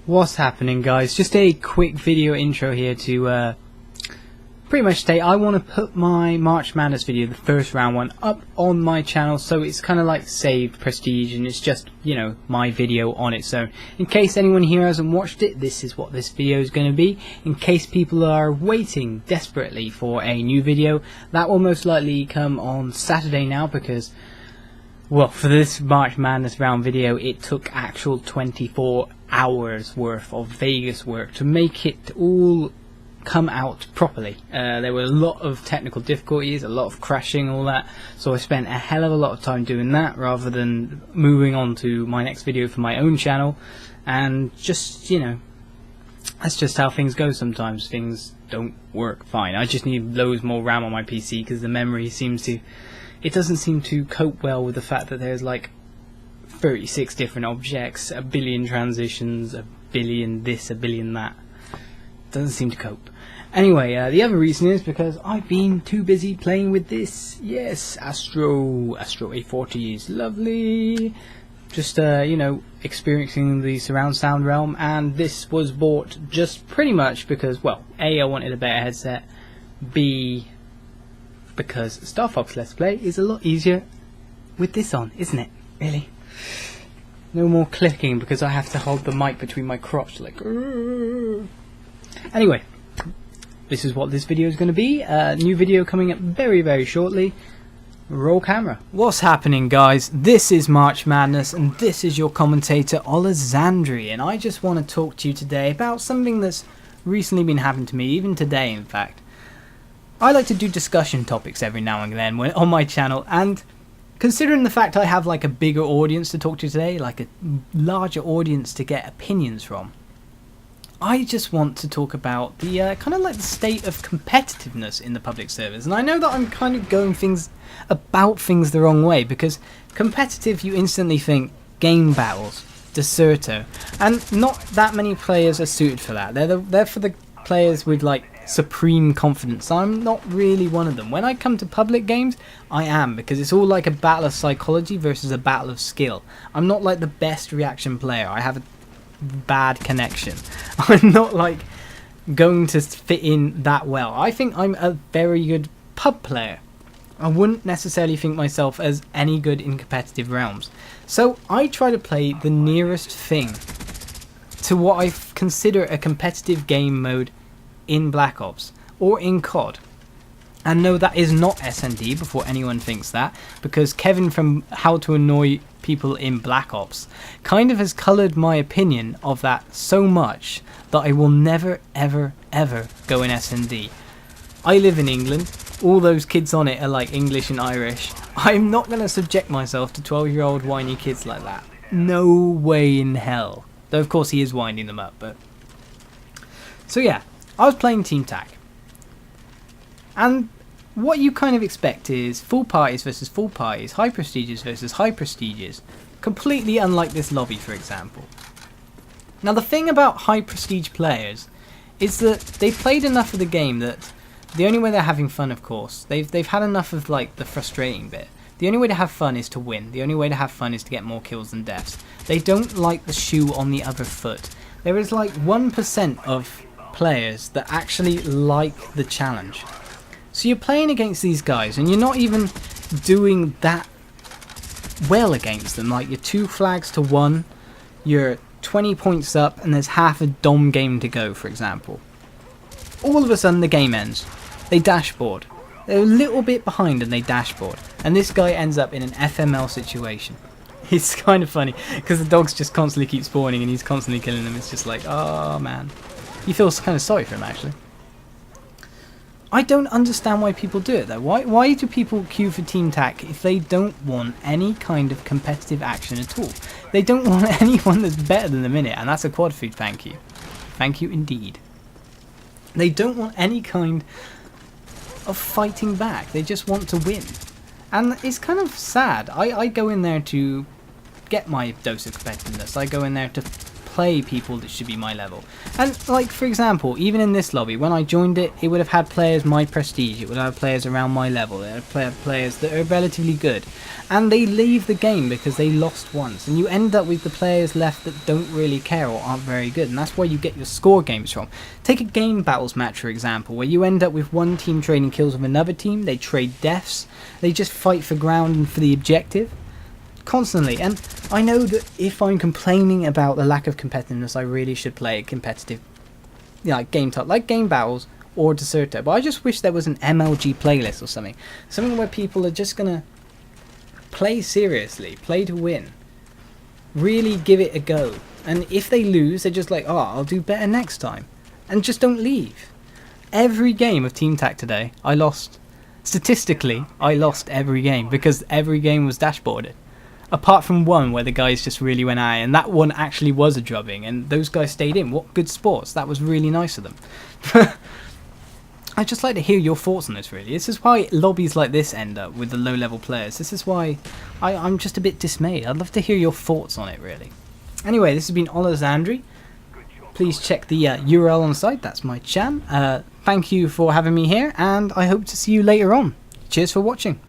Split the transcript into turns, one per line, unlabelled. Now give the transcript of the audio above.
What's happening, guys? Just a quick video intro here to pretty much state I want to put my March Madness video, the first round one, up on my channel, so it's kind of like saved prestige and it's just, you know, my video on its own. In case anyone here hasn't watched it, this is what this video is going to be. In case people are waiting desperately for a new video, that will most likely come on Saturday now, because, well, for this March Madness round video, it took actual 24 hours worth of Vegas work to make it all come out properly. There were a lot of technical difficulties, a lot of crashing, all that, so I spent a hell of a lot of time doing that rather than moving on to my next video for my own channel. And just, you know, that's just how things go sometimes. Things don't work fine. I just need loads more RAM on my PC because the memory doesn't seem to cope well with the fact that there's like 36 different objects, a billion transitions, a billion this, a billion that. Doesn't seem to cope. Anyway, the other reason is because I've been too busy playing with this. Yes, Astro A40 is lovely. Just, you know, experiencing the surround sound realm, and this was bought just pretty much because, well, A, I wanted a better headset, B, because Star Fox Let's Play is a lot easier with this on, isn't it? Really? No more clicking because I have to hold the mic between my crotch like... Anyway, this is what this video is going to be. New video coming up very, very shortly. Roll camera. What's happening, guys? This is March Madness, and this is your commentator, Olizandri, and I just want to talk to you today about something that's recently been happening to me, even today, in fact. I like to do discussion topics every now and then on my channel, and considering the fact I have like a bigger audience to talk to today, like a larger audience to get opinions from, I just want to talk about the kind of like the state of competitiveness in the public servers. And I know that I'm kind of going about things the wrong way, because competitive, you instantly think game battles, Deserto, and not that many players are suited for that. They're for the players with like supreme confidence. I'm not really one of them. When I come to public games, I am, because it's all like a battle of psychology versus a battle of skill. I'm not like the best reaction player. I have a bad connection. I'm not like going to fit in that well. I think I'm a very good pub player. I wouldn't necessarily think myself as any good in competitive realms. So I try to play the nearest thing to what I consider a competitive game mode in Black Ops or in COD. And no, that is not SND, before anyone thinks that, because Kevin from How to Annoy People in Black Ops kind of has coloured my opinion of that so much that I will never, ever, ever go in SND. I live in England. All those kids on it are like English and Irish. I'm not going to subject myself to 12-year-old whiny kids like that. No way in hell. Though, of course, he is winding them up, but... So, yeah. I was playing Team TAC. And what you kind of expect is full parties versus full parties, high prestiges versus high prestiges, completely unlike this lobby, for example. Now the thing about high prestige players is that they've played enough of the game that the only way they're having fun, of course, they've had enough of like the frustrating bit. The only way to have fun is to win. The only way to have fun is to get more kills than deaths. They don't like the shoe on the other foot. There is like 1% of players that actually like the challenge. So you're playing against these guys and you're not even doing that well against them. Like, you're 2 flags to 1, you're 20 points up, and there's half a dom game to go, for example. All of a sudden the game ends. They dashboard. They're a little bit behind and they dashboard. And this guy ends up in an FML situation. It's kind of funny because the dogs just constantly keep spawning and he's constantly killing them. It's just like, oh man. You feel kind of sorry for him, actually. I don't understand why people do it though. Why do people queue for Team TAC if they don't want any kind of competitive action at all? They don't want anyone that's better than them in it, and that's a quad food, thank you. Thank you indeed. They don't want any kind of fighting back. They just want to win. And it's kind of sad. I go in there to get my dose of competitiveness. I go in there to play people that should be my level. And like, for example, even in this lobby, when I joined it, it would have had players my prestige, it would have players around my level, it would have players that are relatively good, and they leave the game because they lost once, and you end up with the players left that don't really care or aren't very good, and that's where you get your score games from. Take a game battles match, for example, where you end up with one team trading kills with another team, they trade deaths, they just fight for ground and for the objective constantly. And I know that if I'm complaining about the lack of competitiveness, I really should play a competitive, you know, like game type, like game battles or Deserto. But I just wish there was an MLG playlist or something where people are just gonna play seriously, play to win, really give it a go. And if they lose, they're just like, oh, I'll do better next time, and just don't leave. Every game of Team Tac today, I lost. Statistically, I lost every game because every game was dashboarded. Apart from one where the guys just really went at it, and that one actually was a drubbing, and those guys stayed in. What good sports. That was really nice of them. I'd just like to hear your thoughts on this, really. This is why lobbies like this end up with the low-level players. This is why I'm just a bit dismayed. I'd love to hear your thoughts on it, really. Anyway, this has been Olizandri. Please check the URL on the site. That's my channel. Thank you for having me here, and I hope to see you later on. Cheers for watching.